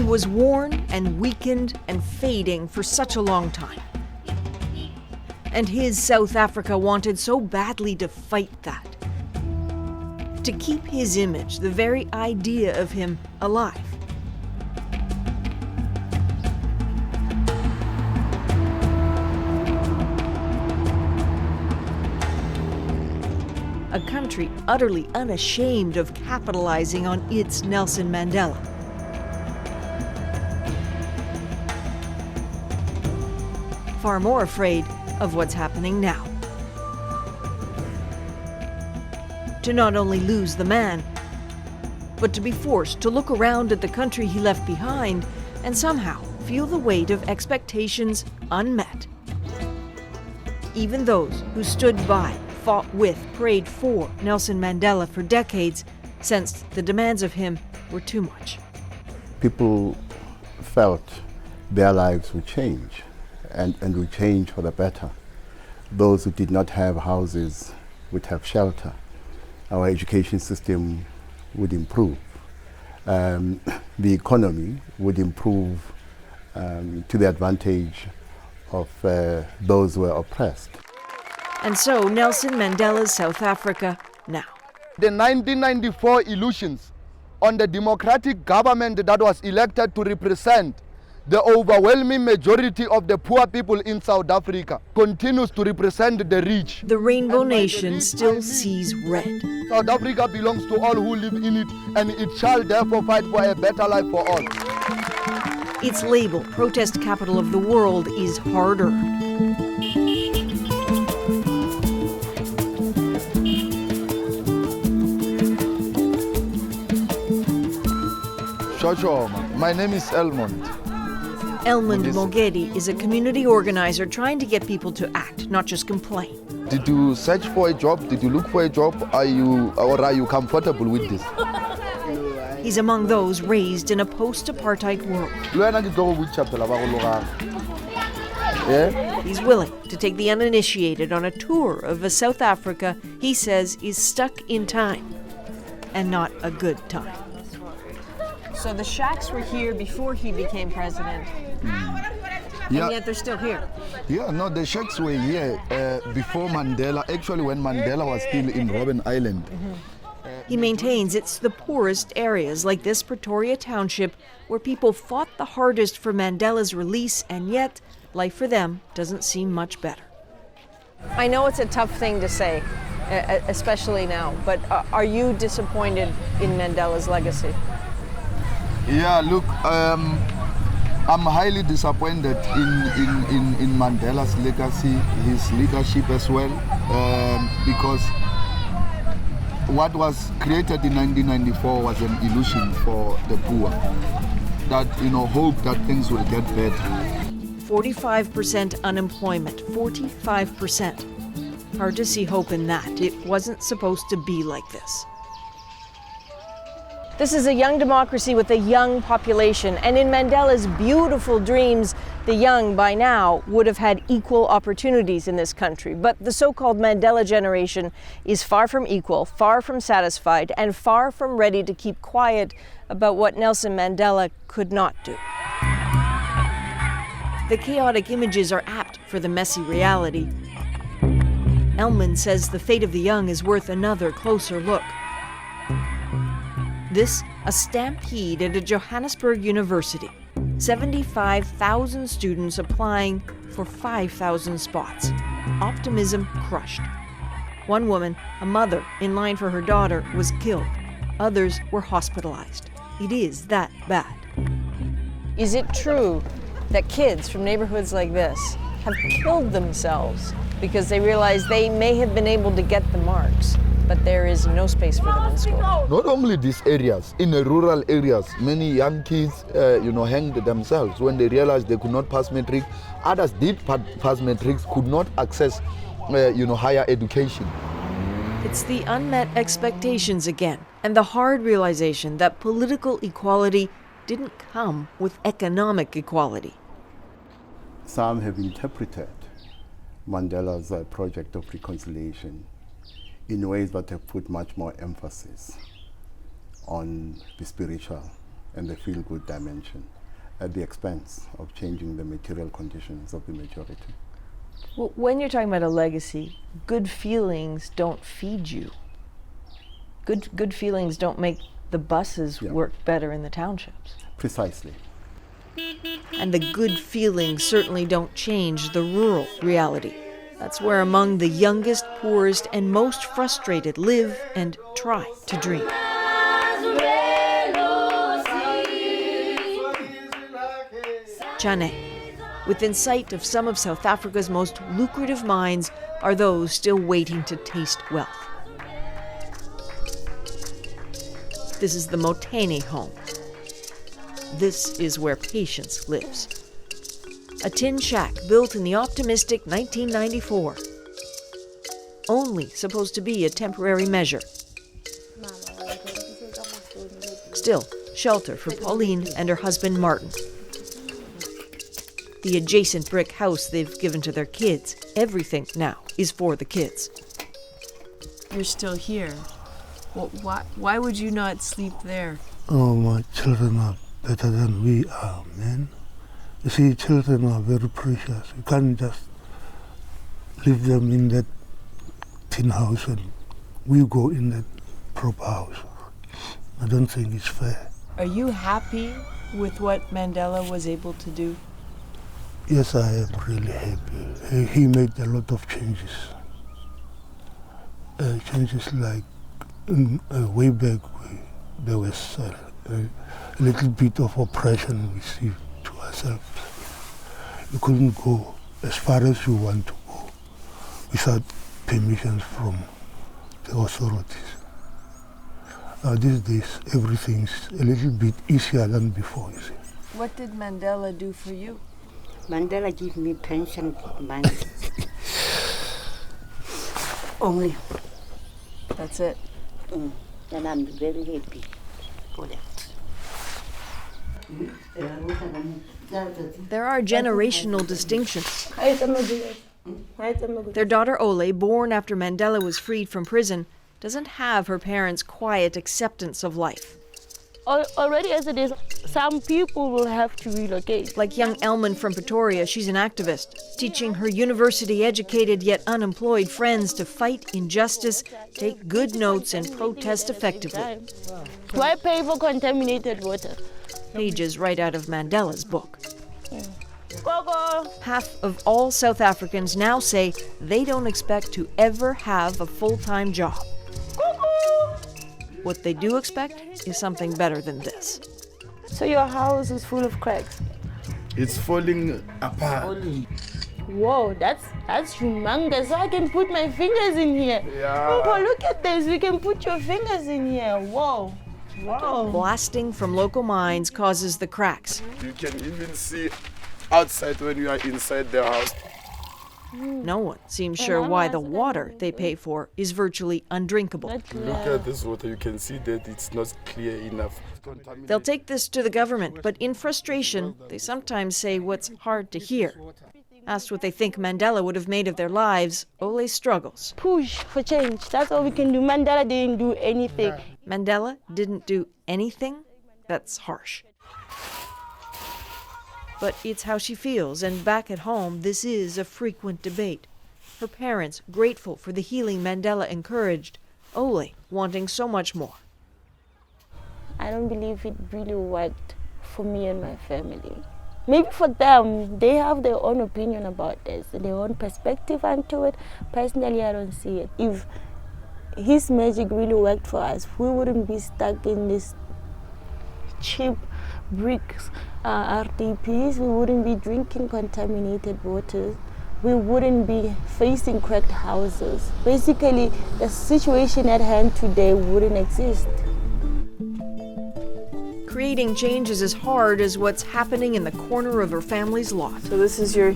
was worn and weakened and fading for such a long time. And his South Africa wanted so badly to fight that. To keep his image, the very idea of him, alive. A country utterly unashamed of capitalizing on its Nelson Mandela. Far more afraid of what's happening now. To not only lose the man, but to be forced to look around at the country he left behind and somehow feel the weight of expectations unmet. Even those who stood by, fought with, prayed for Nelson Mandela for decades, sensed the demands of him were too much. People felt their lives would change, and would change for the better. Those who did not have houses would have shelter. Our education system would improve. The economy would improve to the advantage of those who were oppressed. And so Nelson Mandela's South Africa now. The 1994 illusions on the democratic government that was elected to represent the overwhelming majority of the poor people in South Africa continues to represent the rich. The Rainbow Nation still sees red. South Africa belongs to all who live in it, and it shall therefore fight for a better life for all. Its label, protest capital of the world, is harder. My name is Elmond. Elmond Mogedi is a community organizer trying to get people to act, not just complain. Did you search for a job? Did you look for a job? Are you comfortable with this? He's among those raised in a post-apartheid world. He's willing to take the uninitiated on a tour of a South Africa he says is stuck in time, and not a good time. So the shacks were here before he became president, and yet they're still here. Yeah, no, the shacks were here before Mandela, actually when Mandela was still in Robben Island. He maintains it's the poorest areas, like this Pretoria township, where people fought the hardest for Mandela's release, and yet life for them doesn't seem much better. I know it's a tough thing to say, especially now, but are you disappointed in Mandela's legacy? Yeah, look, I'm highly disappointed in Mandela's legacy, his leadership as well, because what was created in 1994 was an illusion for the poor, that, hope that things will get better. 45% unemployment, 45%. Hard to see hope in that. It wasn't supposed to be like this. This is a young democracy with a young population, and in Mandela's beautiful dreams, the young by now would have had equal opportunities in this country. But the so-called Mandela generation is far from equal, far from satisfied, and far from ready to keep quiet about what Nelson Mandela could not do. The chaotic images are apt for the messy reality. Elman says the fate of the young is worth another closer look. This, a stampede at a Johannesburg university. 75,000 students applying for 5,000 spots. Optimism crushed. One woman, a mother in line for her daughter, was killed. Others were hospitalized. It is that bad. Is it true that kids from neighborhoods like this have killed themselves because they realize they may have been able to get the marks, but there is no space for them in school? Not only these areas, in the rural areas, many young kids, hanged themselves when they realized they could not pass matric. Others did pass matric, could not access, higher education. It's the unmet expectations again, and the hard realization that political equality didn't come with economic equality. Some have interpreted Mandela's project of reconciliation in ways that have put much more emphasis on the spiritual and the feel-good dimension at the expense of changing the material conditions of the majority. Well, when you're talking about a legacy, good feelings don't feed you. Good feelings don't make the buses work better in the townships. Precisely. And the good feelings certainly don't change the rural reality. That's where among the youngest, poorest, and most frustrated live and try to dream. Chane. Within sight of some of South Africa's most lucrative mines are those still waiting to taste wealth. This is the Motene home. This is where patience lives. A tin shack built in the optimistic 1994. Only supposed to be a temporary measure. Still, shelter for Pauline and her husband Martin. The adjacent brick house they've given to their kids. Everything now is for the kids. You're still here. Well, why would you not sleep there? Oh, my children are better than we are, man. You see, children are very precious. You can't just leave them in that tin house and we go in that proper house. I don't think it's fair. Are you happy with what Mandela was able to do? Yes, I am really happy. He made a lot of changes. Changes like way back, there was a little bit of oppression we see to ourselves. You couldn't go as far as you want to go without permission from the authorities. These days, everything's a little bit easier than before, you see. What did Mandela do for you? Mandela gave me pension money. Only. That's it. And I'm very happy for that. There are generational distinctions. Their daughter Ole, born after Mandela was freed from prison, doesn't have her parents' quiet acceptance of life. Already as it is, some people will have to relocate. Like young Elman from Pretoria, she's an activist, teaching her university-educated yet unemployed friends to fight injustice, take good notes, and protest effectively. Why pay for contaminated water? Pages right out of Mandela's book. Gogo. Half of all South Africans now say they don't expect to ever have a full-time job. What they do expect is something better than this. So your house is full of cracks? It's falling apart. Whoa, that's humongous. So I can put my fingers in here. Yeah. Oh, look at this. We can put your fingers in here. Whoa. Wow. Blasting from local mines causes the cracks. You can even see outside when you are inside the house. No one seems sure why the water they pay for is virtually undrinkable. Look at this water. You can see that it's not clear enough. They'll take this to the government, but in frustration, they sometimes say what's hard to hear. Asked what they think Mandela would have made of their lives, Ole struggles. Push for change. That's all we can do. Mandela didn't do anything. Mandela didn't do anything? That's harsh. But it's how she feels, and back at home, this is a frequent debate. Her parents grateful for the healing Mandela encouraged, Ole wanting so much more. I don't believe it really worked for me and my family. Maybe for them, they have their own opinion about this, their own perspective onto it. Personally, I don't see it. If his magic really worked for us, we wouldn't be stuck in this cheap bricks, RDPs. We wouldn't be drinking contaminated waters. We wouldn't be facing cracked houses. Basically, the situation at hand today wouldn't exist. Creating change is as hard as what's happening in the corner of her family's lot. So this is your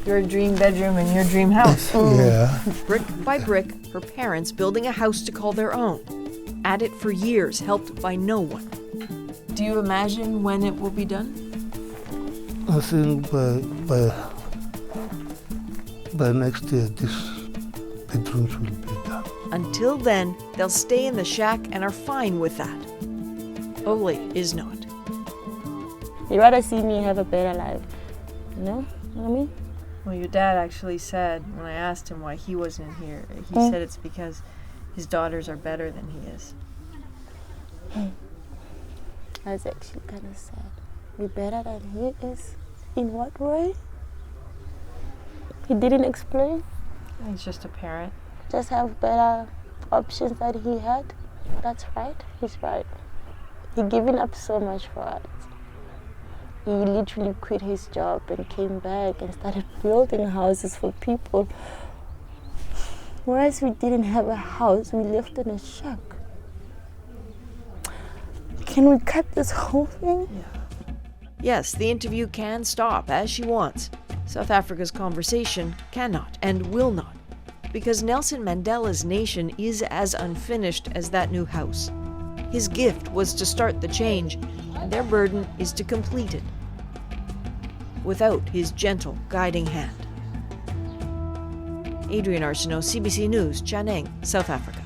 dream bedroom and your dream house. Yeah. Brick by brick, her parents building a house to call their own. At it for years, helped by no one. Do you imagine when it will be done? I think by next year, this bedrooms will be done. Until then, they'll stay in the shack and are fine with that. Ole is not. He'd rather see me have a better life. You know what I mean? Well, your dad actually said, when I asked him why he wasn't here, he said it's because his daughters are better than he is. That's actually kind of sad. Be better than he is? In what way? He didn't explain. He's just a parent. Just have better options that he had. That's right. He's right. He given up so much for us. He literally quit his job and came back and started building houses for people. Whereas we didn't have a house, we lived in a shack. Can we cut this whole thing? Yeah. Yes, the interview can stop as she wants. South Africa's conversation cannot and will not, because Nelson Mandela's nation is as unfinished as that new house. His gift was to start the change, and their burden is to complete it without his gentle guiding hand. Adrienne Arsenault, CBC News, Chaneng, South Africa.